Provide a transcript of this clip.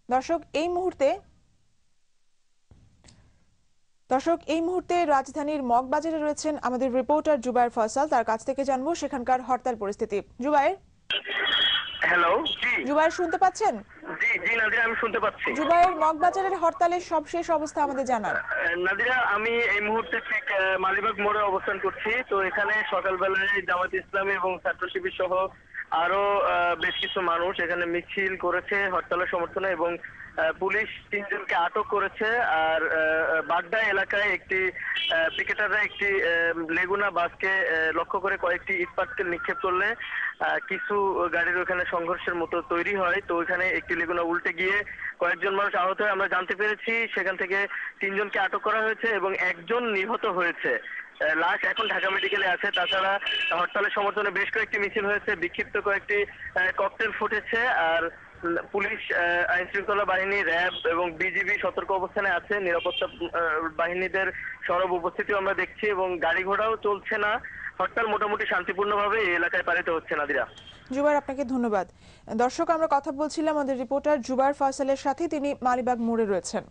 দর্শক এই মুহূর্তে রাজধানীর মগবাজারে রয়েছেন আমাদের রিপোর্টার জুবায়ের ফয়সাল। তার কাছ থেকে জানবো সেখানকার হরতাল পরিস্থিতি। জুবায়ের। হ্যালো। জি জুবায়ের, শুনতে পাচ্ছেন? জি জি নাদিরা, আমি শুনতে পাচ্ছি। জুবায়ের, মগবাজারের হরতালের সবশেষ অবস্থা আমাদের জানান। নাদিরা, আমি এই মুহূর্তে ঠিক মালিবাগ মোড়ে অবস্থান করছি। তো এখানে সকালবেলায় জামাত ইসলামী এবং ছাত্র শিবির সহ আরো বেশ কিছু মানুষ এখানে মিছিল করেছে হরতালের সমর্থনে, এবং পুলিশ 3 জনকে আটক করেছে। আর বাড্ডা এলাকায় একটি পিকেটাররা একটি লেগুনা বাসকে লক্ষ্য করে কয়েকটি ইট পাটকেল নিক্ষেপ করলে কিছু গাড়ির ওখানে সংঘর্ষের মতো তৈরি হয়। তো ওইখানে একটি লেগুনা উল্টে গিয়ে কয়েকজন মানুষ আহত হয় আমরা জানতে পেরেছি। সেখান থেকে 3 জনকে আটক করা হয়েছে এবং একজন নিহত হয়েছে। লাশ এখন ঢাকা মেডিকেলে আছে। তাছাড়া হরতালের সমর্থনে বেশ কয়েকটি মিছিল হয়েছে, বিক্ষিপ্ত কয়েকটি ককটেল ফুটেছে। আর পুলিশ, আইন শৃঙ্খলা বাহিনী, র্যাব এবং বিজিবি সতর্ক অবস্থানে আছে। নিরাপত্তা বাহিনীদের সরব উপস্থিতিও আমরা দেখছি এবং গাড়ি ঘোড়াও চলছে না। হরতাল মোটামুটি শান্তিপূর্ণভাবে এই এলাকায় পালিত হচ্ছে। নাদিরা। জুবায়ের, আপনাকে ধন্যবাদ। দর্শক, আমরা কথা বলছিলাম আমাদের রিপোর্টার জুবায়ের ফয়সালের সাথে, তিনি মালিবাগ মোড়ে রয়েছেন।